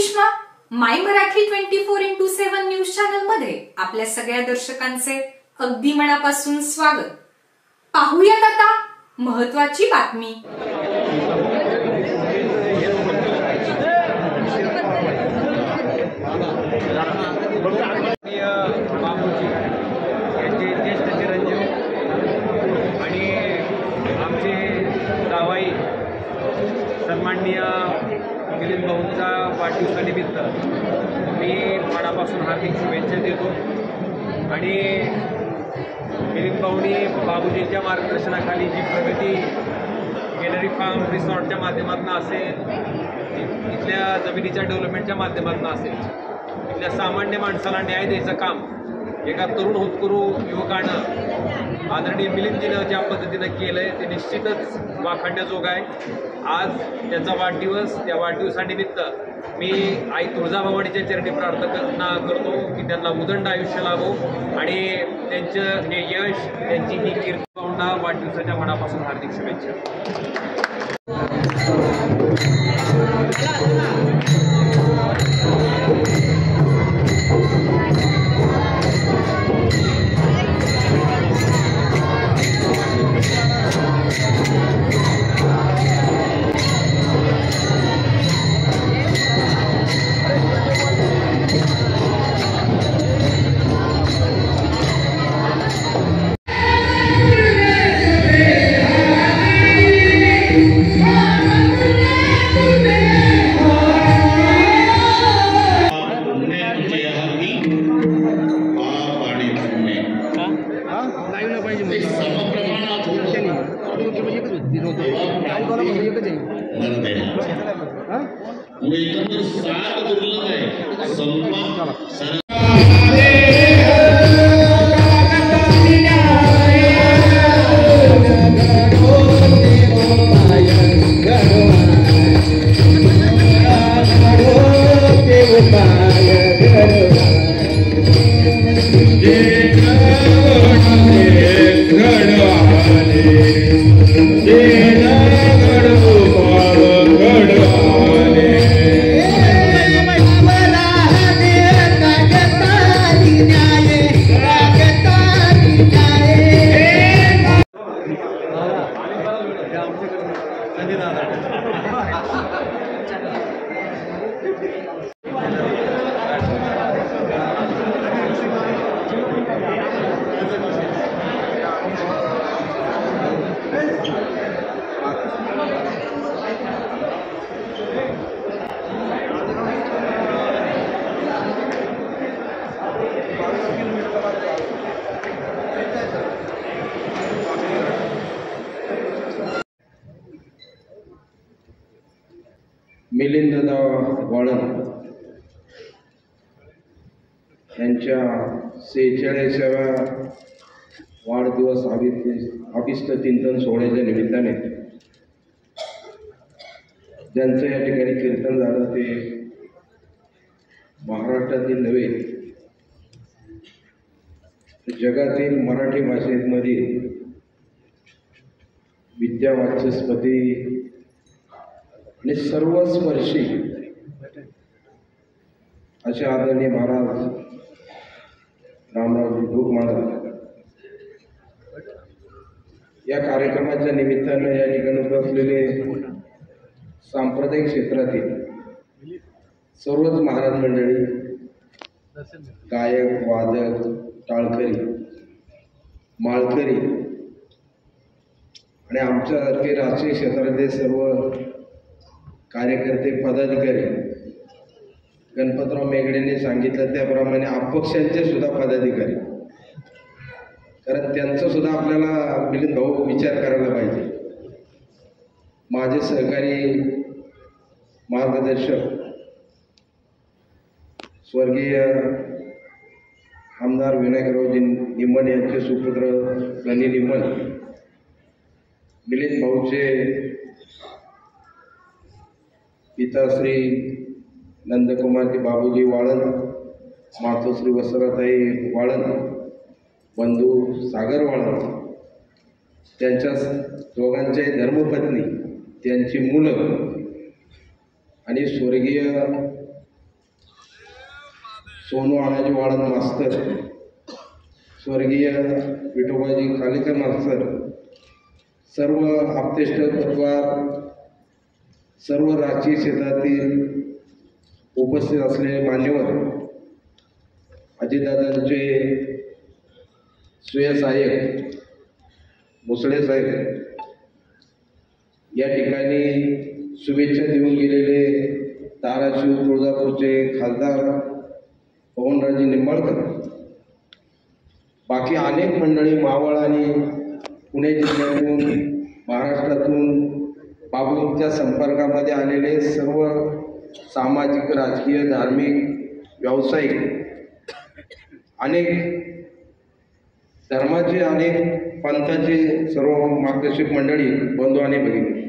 सुषमा, माय Marathi 24x7 news channel मध्ये आपल्या सगळ्या दर्शकांचे अगदी मनापासून स्वागत। पाहूयात आता महत्त्वाची बातमी। बाबूजी यांचे ज्येष्ठ चिरंजीव आणि आमचे जावाई सन्माननीय मिलिंद भाऊंचा वाढदिवसानिमित्त मी मनापासून हार्दिक शुभेच्छा देतो। आणि मिलिंद भाऊंनी बाबूजींच्या मार्गदर्शनाखाली जी प्रगती गॅलरी फार्म रिसॉर्टच्या माध्यमातून असेल, इथल्या जमिनीच्या डेव्हलपमेंटच्या माध्यमातून असेल, इथल्या सामान्य माणसाला न्याय द्यायचं काम एका तरुण होतकरू युवकानं आदरणीय मिलिंदजीनं ज्या पद्धतीनं केलं आहे ते निश्चितच वाखाणण्याजोग आहे। आज त्यांचा वाढदिवस, त्या वाढदिवसानिमित्त मी आई तुळजाभवानीच्या चरणी प्रार्थना करतो की त्यांना उदंड आयुष्य लाभो आणि त्यांचं हे यश, त्यांची ही कीर्ती भाऊंना वाढदिवसाच्या मनापासून हार्दिक शुभेच्छा। मिलिंद वाळन यांच्या 46व्या वाढदिवस अभिष्ट चिंतन सोहळ्याच्या निमित्ताने ज्यांचं या ठिकाणी कीर्तन झालं ते महाराष्ट्रातील नव्हे जगातील मराठी भाषेमधील विद्यावाचस्पती आणि सर्वस्पर्शी असे आदरणीय महाराज रामरावजी ढोक महाराज या कार्यक्रमाच्या निमित्तानं या ठिकाणी उपस्थितलेले सांप्रदायिक क्षेत्रातील सर्वच महाराज मंडळी, गायक, वादक, टाळकरी, माळकरी आणि आमच्यासारखे राजकीय क्षेत्रातले सर्व कार्यकर्ते, पदाधिकारी, गणपतराव मेघडेंनी सांगितलं त्याप्रमाणे अपक्षांचे सुद्धा पदाधिकारी, कारण त्यांचा सुद्धा आपल्याला मिलिंद भाऊ विचार करायला पाहिजे। माझे सहकारी मार्गदर्शक स्वर्गीय आमदार विनायकरावजी निमण यांचे सुपुत्र गणी निमण, मिलिंद भाऊचे पिताश्री नंदकुमार बाबूजी वाळन, मातोश्री वसराताई वाळन, बंधू सागर वाळन, त्यांच्या दोघांच्या धर्मपत्नी, त्यांची मुलं आणि स्वर्गीय सोनू आणाजी वाळद मास्तर, स्वर्गीय विठोबाजी खालेकर मास्तर, सर्व आप्तेष्ट पटवार, सर्व राजकीय क्षेत्रातील उपस्थित असलेले मान्यवर, अजितदादांचे स्वयंसहाय्यक मुसळे साहेब, या ठिकाणी शुभेच्छा देऊन गेलेले धाराशिव तुळजापूरचे खासदार पवनराजे निंबाळकर, बाकी अनेक मंडळी, मावळ आणि पुणे जिल्ह्यातून, महाराष्ट्रातून बाबूंच्या संपर्कामध्ये आलेले सर्व सामाजिक, राजकीय, धार्मिक, व्यावसायिक, अनेक धर्माचे, अनेक पंथाचे सर्व मार्गदर्शक मंडळी, बंधू आणि भगिनी.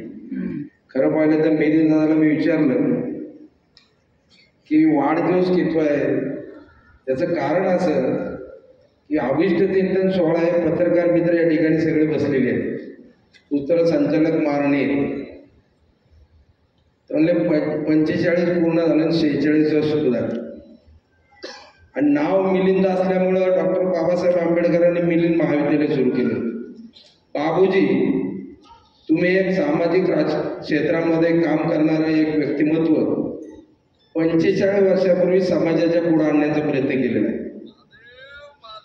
खरं पाहिलं तर मिलिंद दादाला मी विचारलं की वाढदिवस कितवा आहे. त्याचं कारण असं की ऑगस्ट 3 16 आहे. पत्रकार मित्र या ठिकाणी सगळे बसलेले आहेत. सूत्र संचालक मारणे म्हणले 45 पूर्ण झालं, 46 वर्ष सुद्धा. आणि नाव मिलिंद असल्यामुळं डॉक्टर बाबासाहेब आंबेडकरांनी मिलिंद महाविद्यालय सुरू केलं. बाबूजी, तुम्ही एक सामाजिक क्षेत्रामध्ये काम करणारं एक व्यक्तिमत्व 45 वर्षापूर्वी समाजाच्या पुढे आणण्याचा प्रयत्न केलेला आहे.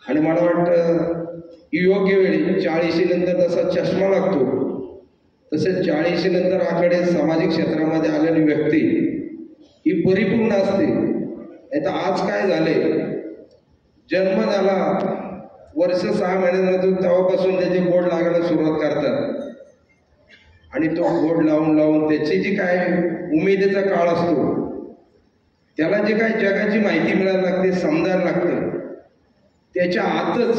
आणि मला वाटतं योग्य वेळी 40 नंतर जसा चष्मा लागतो तसेच 40 नंतर आकडे सामाजिक क्षेत्रामध्ये आलेली व्यक्ती ही परिपूर्ण असते. नाही तर आज काय झाले, जन्म झाला, वर्ष 6 महिन्यानंतर तेव्हापासून त्याचे बोर्ड लागायला सुरुवात करतात. आणि तो बोर्ड लावून लावून त्याची जी काय उमेदीचा काळ असतो, त्याला जे काय जगाची माहिती मिळायला लागते, समजायला लागतं, त्याच्या आतच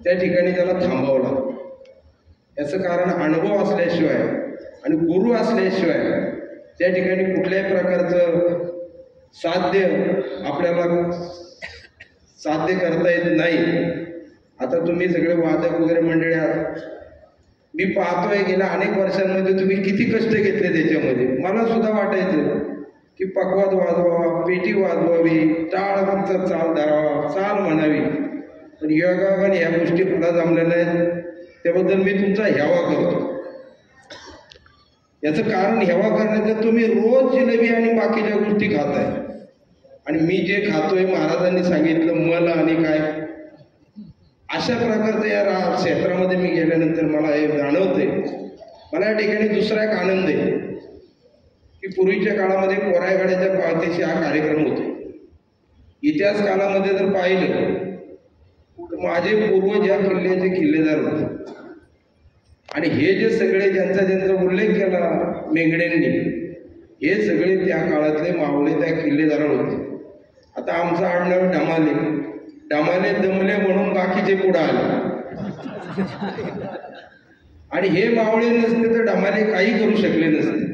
त्या ठिकाणी त्याला थांबावं लागतं. याचं कारण अनुभव असल्याशिवाय आणि गुरु असल्याशिवाय त्या ठिकाणी कुठल्याही प्रकारचं साध्य आपल्याला साध्य करता येत नाही. आता तुम्ही सगळे वादक वगैरे मंडळी आहात, मी पाहतोय गेल्या अनेक वर्षांमध्ये तुम्ही किती कष्ट घेतले त्याच्यामध्ये. मला सुद्धा वाटायचं की पकवाद वाजवावा, पेटी वाजवावी, टाळचा चाल धरावा, चाल म्हणावी, पण योगाने ह्या गोष्टी पुन्हा जमल्या नाहीत. त्याबद्दल मी तुमचा हेवा करतो. याचं कारण हेवा करण्याचं, तुम्ही रोज जिलेबी आणि बाकीच्या गोष्टी खाताय आणि मी जे खातोय महाराजांनी सांगितलं मल आणि काय, अशा प्रकारचं या क्षेत्रामध्ये मी गेल्यानंतर मला हे जाणवते. मला या ठिकाणी दुसरा एक आनंद आहे की पूर्वीच्या काळामध्ये कोरायगडाच्या पायथ्याशी हा कार्यक्रम होतो. इतिहास काळामध्ये जर पाहिलं तर माझे पूर्वज या किल्ल्याचे किल्लेदार होते. आणि हे जे सगळे ज्यांचा उल्लेख केला मेंगड्यांनी, हे सगळे त्या काळातले मावळे त्या किल्लेदार होते. आता आमचं आडनाव ढमाले, ढमाले दमले म्हणून बाकीचे पुढे आले. आणि हे मावळे नसते तर ढमाले काही करू शकले नसते.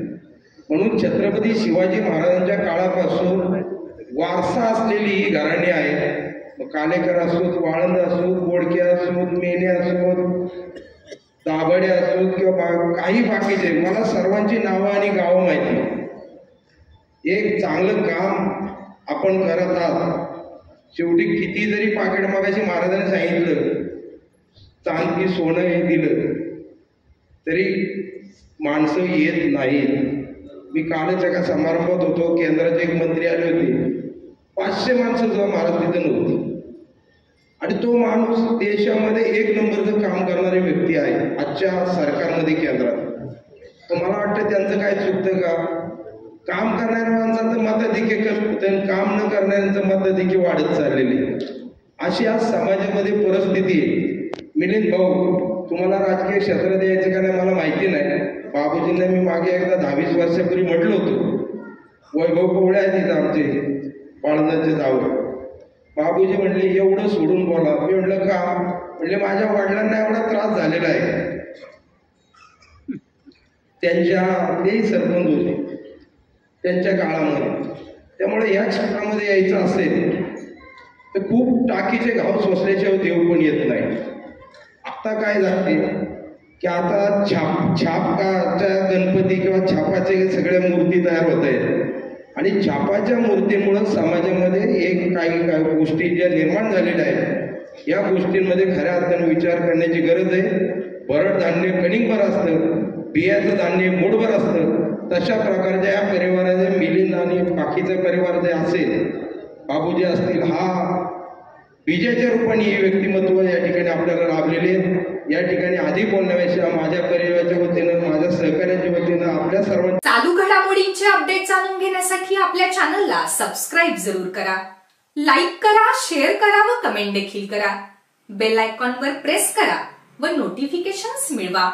म्हणून छत्रपती शिवाजी महाराजांच्या काळापासून वारसा असलेली ही घराणी आहे. मग कालेकर असोत, वाळंद असोत, बोडके असोत, मेने असोत, दाभाडे असोत किंवा काही बाकीचे, मला सर्वांची नावं आणि गावं माहिती. एक चांगलं काम आपण करत आहात. शेवटी किती जरी पाकिट मागायची महाराजांनी सांगितलं, चांदी सोनं हे दिलं तरी माणसं येत नाहीत. मी कालच एका समारंभात होतो, केंद्राचे एक मंत्री आले होते, 500 माणसं जेव्हा महाराज तिथं नव्हती. आणि तो माणूस देशामध्ये 1 नंबरचं काम करणारी व्यक्ती आहे आजच्या सरकारमध्ये, केंद्रात. तर मला वाटतं त्यांचं काय चुकतं का? काम करणाऱ्या माणसाचं मताधिक्य कमी होतं, काम न करणाऱ्यांचं मताधिक्य वाढत चाललेली. अशी आज समाजामध्ये परिस्थिती आहे. मिलिंद भाऊ, तुम्हाला राजकीय क्षेत्रात यायचं का नाही मला माहिती नाही. बाबूजींना मी मागे एकदा 10-20 वर्षापूर्वी म्हटलं होतं, वैभव कोवळे आहेत तिथं आमचे पाळंदाचे जावं. बाबूजी म्हणले एवढं सोडून बोला. मी म्हटलं का? म्हणले माझ्या वडिलांना एवढा त्रास झालेला आहे. तेही सरपंच होते त्यांच्या काळामध्ये. त्यामुळे या क्षेत्रामध्ये यायचं असेल तर खूप टाकीचे घाव सोसल्याशिवाय देव पण येत नाही. आता काय झाले की आता छापाच्या गणपती किंवा छापाचे सगळ्या मूर्ती तयार होत आहेत आणि छापाच्या मूर्तीमुळे समाजामध्ये एक काही गोष्टी ज्या निर्माण झालेल्या आहेत या गोष्टींमध्ये खऱ्या अर्थाने विचार करण्याची गरज आहे. भरड धान्य कणिकभर असतं, बियाचं धान्य मूठभर असतं. तशा प्रकारच्या या परिवाराचे मिलिंद आणि बाकीचा परिवार जे असेल, बाबूजी असतील, हा विजयाच्या रूपाने ही व्यक्तिमत्व या ठिकाणी आपल्याला लाभलेले आहेत. या ठिकाणी आधी बोलण्यापेक्षा माझ्या परिवाराच्या वतीनं, माझ्या सहकार्याच्या वतीनं आपल्या सर्वांच्या चालू घडामोडींचे अपडेट जाणून घेण्यासाठी आपल्या चॅनलला सबस्क्राईब जरूर करा, लाईक करा, शेअर करा व कमेंट देखील करा. बेल आयकॉनवर प्रेस करा व नोटिफिकेशन्स मिळवा.